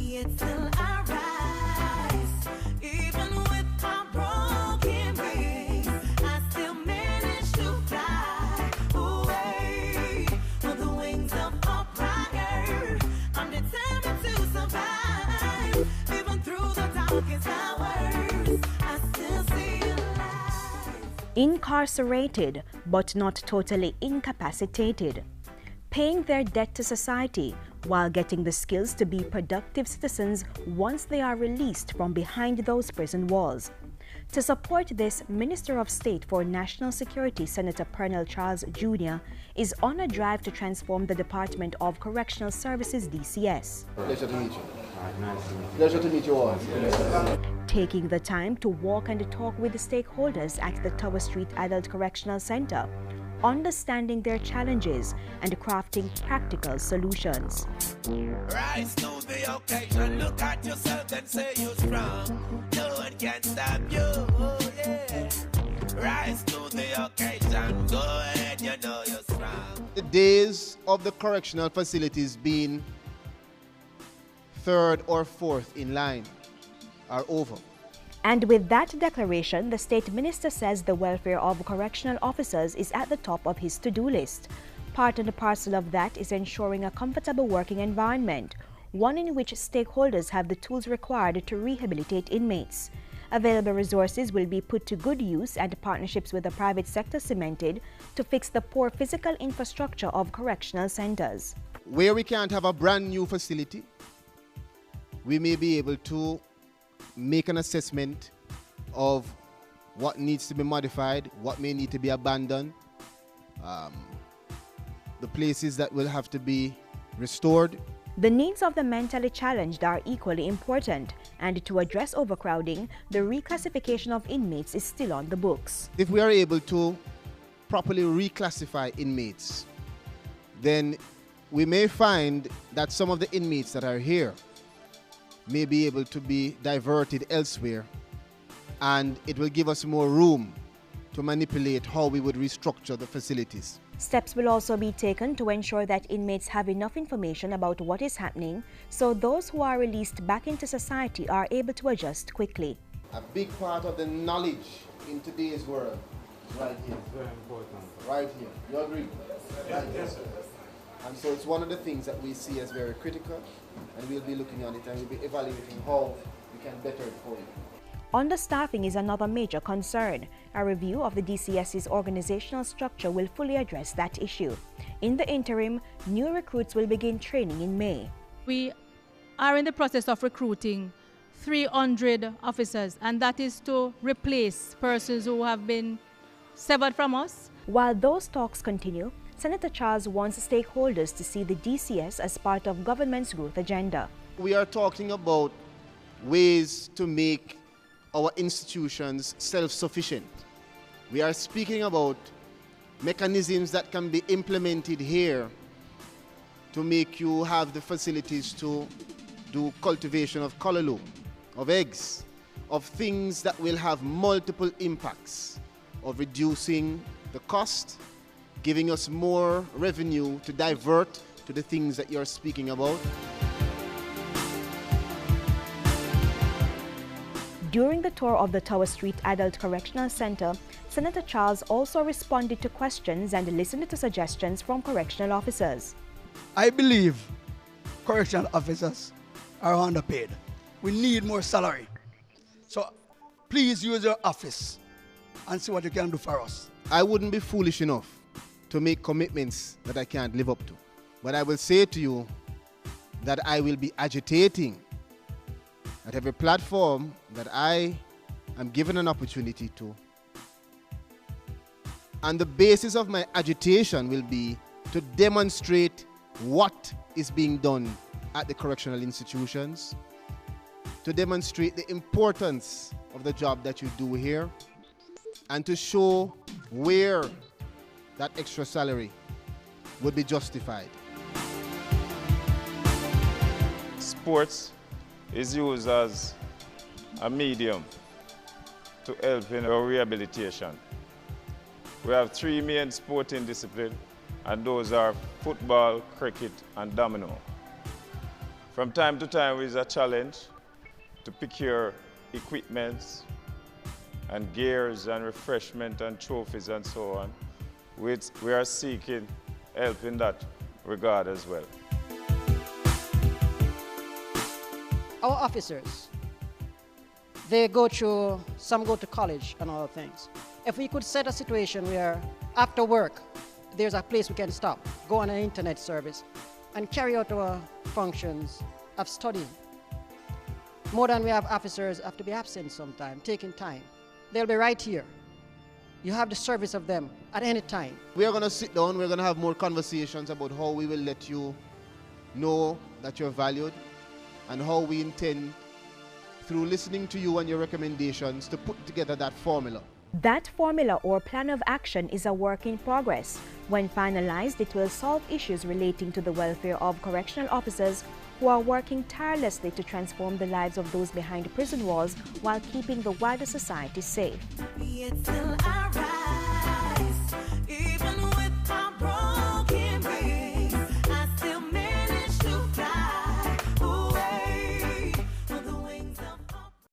yet still I rise. Even with my broken wings, I still manage to fly away with the wings of a prayer. I'm determined to survive. Even through the darkest hours, I still see a light. Incarcerated, but not totally incapacitated. Paying their debt to society while getting the skills to be productive citizens once they are released from behind those prison walls. To support this, Minister of State for National Security Senator Pernell Charles Jr. is on a drive to transform the Department of Correctional Services DCS. Pleasure to meet you. Pleasure to meet you all. Taking the time to walk and talk with the stakeholders at the Tower Street Adult Correctional Center, understanding their challenges and crafting practical solutions. Rise to the occasion, look at yourself and say you're strong. No one can stop you, yeah. Rise to the occasion, go ahead, you know you're strong. The days of the correctional facilities being third or fourth in line are over. And with that declaration, the State Minister says the welfare of correctional officers is at the top of his to-do list. Part and parcel of that is ensuring a comfortable working environment, one in which stakeholders have the tools required to rehabilitate inmates. Available resources will be put to good use and partnerships with the private sector cemented to fix the poor physical infrastructure of correctional centers. Where we can't have a brand new facility, we may be able to make an assessment of what needs to be modified, what may need to be abandoned, the places that will have to be restored. The needs of the mentally challenged are equally important, and to address overcrowding, the reclassification of inmates is still on the books. If we are able to properly reclassify inmates, then we may find that some of the inmates that are here may be able to be diverted elsewhere, and it will give us more room to manipulate how we would restructure the facilities. Steps will also be taken to ensure that inmates have enough information about what is happening, so those who are released back into society are able to adjust quickly. A big part of the knowledge in today's world is right here. Very important. Right here. You agree? Right here. And so it's one of the things that we see as very critical, and we'll be looking on it and we'll be evaluating how we can better it for you. Understaffing is another major concern. A review of the DCS's organizational structure will fully address that issue. In the interim, new recruits will begin training in May. We are in the process of recruiting 300 officers, and that is to replace persons who have been severed from us. While those talks continue, Senator Charles wants stakeholders to see the DCS as part of government's growth agenda. We are talking about ways to make our institutions self-sufficient. We are speaking about mechanisms that can be implemented here to make you have the facilities to do cultivation of colorloo, of eggs, of things that will have multiple impacts of reducing the cost, giving us more revenue to divert to the things that you're speaking about. During the tour of the Tower Street Adult Correctional Center, Senator Charles also responded to questions and listened to suggestions from correctional officers. I believe correctional officers are underpaid. We need more salary. So please use your office and see what you can do for us. I wouldn't be foolish enough to make commitments that I can't live up to. But I will say to you that I will be agitating at every platform that I am given an opportunity to. And the basis of my agitation will be to demonstrate what is being done at the correctional institutions, to demonstrate the importance of the job that you do here, and to show where that extra salary would be justified. Sports is used as a medium to help in our rehabilitation. We have 3 main sporting disciplines, and those are football, cricket, and domino. From time to time, it's a challenge to procure equipments and gears and refreshment and trophies and so on. We are seeking help in that regard as well. Our officers, some go to college and all things. If we could set a situation where after work, there's a place we can stop, go on an internet service, and carry out our functions of studying. More than we have officers have to be absent sometime, taking time. They'll be right here. You have the service of them at any time. We are going to sit down, we're going to have more conversations about how we will let you know that you're valued and how we intend, through listening to you and your recommendations, to put together that formula. That formula or plan of action is a work in progress. When finalized, it will solve issues relating to the welfare of correctional officers who are working tirelessly to transform the lives of those behind prison walls while keeping the wider society safe. It's still alright.